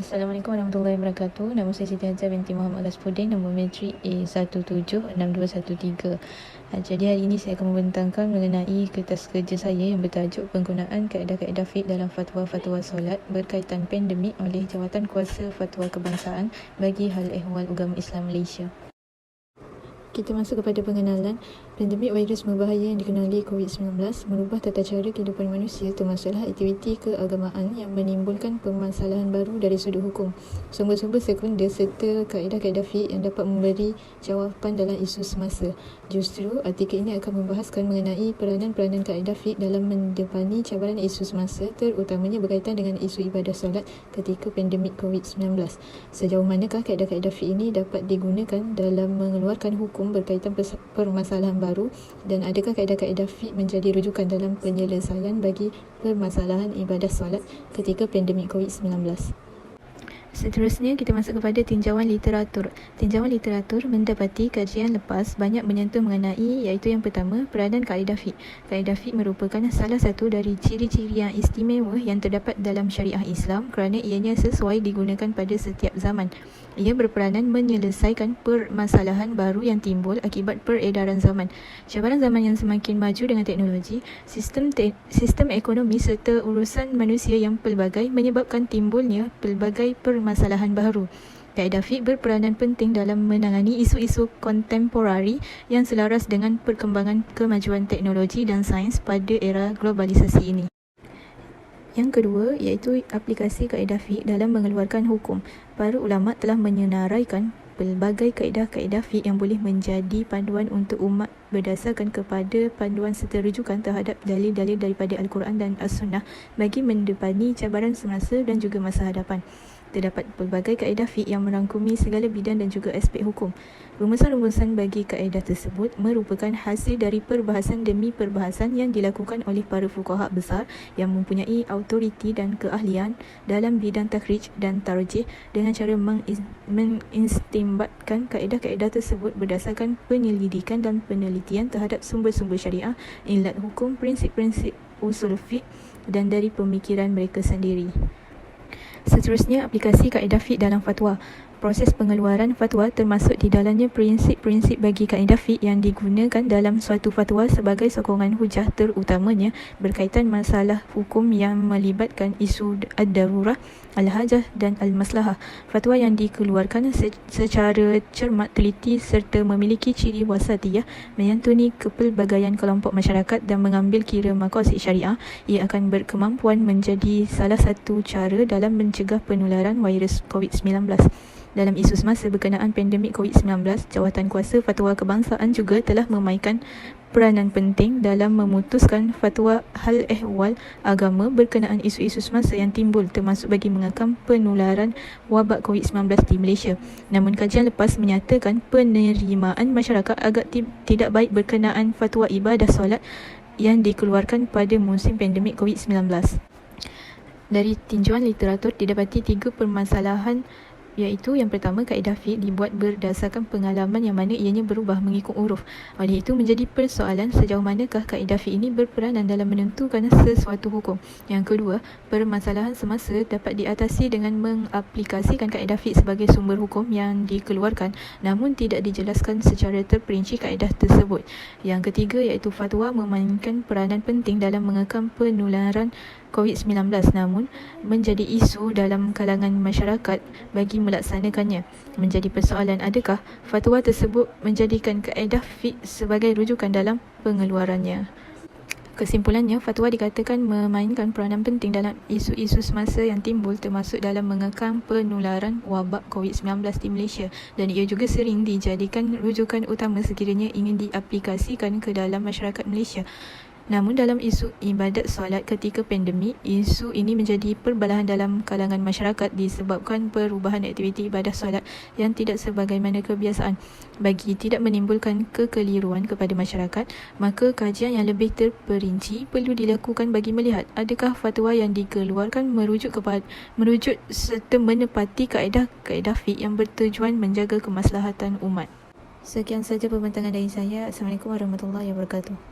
Assalamualaikum warahmatullahi wabarakatuh. Nama saya Siti Hajah binti Muhammad Laspuddin, nombor metrik A176213. Jadi hari ini saya akan membentangkan mengenai kertas kerja saya yang bertajuk penggunaan kaedah-kaedah fiqh dalam fatwa-fatwa solat berkaitan pandemik oleh Jawatan Kuasa Fatwa Kebangsaan bagi hal ehwal agama Islam Malaysia. Kita masuk kepada pengenalan. Pandemik virus berbahaya yang dikenali COVID-19 merubah tata cara kehidupan manusia, termasuklah aktiviti keagamaan yang menimbulkan permasalahan baru dari sudut hukum, sumber-sumber sekunder serta kaedah-kaedah fiqh yang dapat memberi jawapan dalam isu semasa. Justru artikel ini akan membahaskan mengenai peranan-peranan kaedah fiqh dalam mendepani cabaran isu semasa, terutamanya berkaitan dengan isu ibadah solat ketika pandemik COVID-19. Sejauh manakah kaedah-kaedah fiqh ini dapat digunakan dalam mengeluarkan hukum berkaitan permasalahan baru, dan adakah kaedah-kaedah fiqh menjadi rujukan dalam penyelesaian bagi permasalahan ibadah solat ketika pandemik COVID-19. Seterusnya, kita masuk kepada tinjauan literatur. Tinjauan literatur mendapati kajian lepas banyak menyentuh mengenai, iaitu yang pertama, peranan kaedah fiqh. Kaedah fiqh merupakan salah satu dari ciri-ciri yang istimewa yang terdapat dalam syariah Islam kerana ianya sesuai digunakan pada setiap zaman. Ia berperanan menyelesaikan permasalahan baru yang timbul akibat peredaran zaman, cabaran zaman yang semakin maju dengan teknologi, sistem ekonomi serta urusan manusia yang pelbagai menyebabkan timbulnya pelbagai permasalahan baru. Kaedah fiqh berperanan penting dalam menangani isu-isu kontemporari yang selaras dengan perkembangan kemajuan teknologi dan sains pada era globalisasi ini. Yang kedua, iaitu aplikasi kaedah fiqh dalam mengeluarkan hukum. Para ulama telah menyenaraikan pelbagai kaedah-kaedah fiqh yang boleh menjadi panduan untuk umat berdasarkan kepada panduan serta rujukan terhadap dalil-dalil daripada Al-Quran dan As-Sunnah bagi mendepani cabaran semasa dan juga masa hadapan. Terdapat pelbagai kaedah fiqh yang merangkumi segala bidang dan juga aspek hukum. Rumusan-rumusan bagi kaedah tersebut merupakan hasil dari perbahasan demi perbahasan yang dilakukan oleh para fuqaha besar yang mempunyai autoriti dan keahlian dalam bidang takhrij dan tarjih dengan cara mengistimbatkan kaedah-kaedah tersebut berdasarkan penyelidikan dan penelitian terhadap sumber-sumber syariah, ilat hukum, prinsip-prinsip usul fiqh dan dari pemikiran mereka sendiri. Seterusnya, aplikasi kaedah fiqh dalam fatwa. Proses pengeluaran fatwa termasuk di dalamnya prinsip-prinsip bagi kaedah fiqh yang digunakan dalam suatu fatwa sebagai sokongan hujah, terutamanya berkaitan masalah hukum yang melibatkan isu ad-darurah, al-hajah dan al-maslahah. Fatwa yang dikeluarkan secara cermat, teliti serta memiliki ciri wasatiyah, menyantuni kepelbagaian kelompok masyarakat dan mengambil kira maqasid syariah. Ia akan berkemampuan menjadi salah satu cara dalam mencegah penularan virus COVID-19. Dalam isu semasa berkenaan pandemik COVID-19, Jawatan Kuasa Fatwa Kebangsaan juga telah memainkan peranan penting dalam memutuskan fatwa hal ehwal agama berkenaan isu-isu semasa yang timbul, termasuk bagi mengekang penularan wabak COVID-19 di Malaysia. Namun kajian lepas menyatakan penerimaan masyarakat agak tidak baik berkenaan fatwa ibadah solat yang dikeluarkan pada musim pandemik COVID-19. Dari tinjauan literatur didapati 3 permasalahan, iaitu yang pertama, kaedah fiqh dibuat berdasarkan pengalaman yang mana ianya berubah mengikut uruf. Oleh itu menjadi persoalan sejauh manakah kaedah fiqh ini berperanan dalam menentukan sesuatu hukum. Yang kedua, permasalahan semasa dapat diatasi dengan mengaplikasikan kaedah fiqh sebagai sumber hukum yang dikeluarkan, namun tidak dijelaskan secara terperinci kaedah tersebut. Yang ketiga, iaitu fatwa memainkan peranan penting dalam mengekang penularan COVID-19, namun menjadi isu dalam kalangan masyarakat bagi melaksanakannya. Menjadi persoalan, adakah fatwa tersebut menjadikan kaedah fiqh sebagai rujukan dalam pengeluarannya. Kesimpulannya, fatwa dikatakan memainkan peranan penting dalam isu-isu semasa yang timbul, termasuk dalam mengekang penularan wabak COVID-19 di Malaysia, dan ia juga sering dijadikan rujukan utama sekiranya ingin diaplikasikan ke dalam masyarakat Malaysia. Namun dalam isu ibadat solat ketika pandemik, isu ini menjadi perbalahan dalam kalangan masyarakat disebabkan perubahan aktiviti ibadah solat yang tidak sebagaimana kebiasaan. Bagi tidak menimbulkan kekeliruan kepada masyarakat, maka kajian yang lebih terperinci perlu dilakukan bagi melihat adakah fatwa yang dikeluarkan merujuk serta menepati kaedah-kaedah fiqh yang bertujuan menjaga kemaslahatan umat. Sekian saja pembentangan dari saya. Assalamualaikum warahmatullahi wabarakatuh.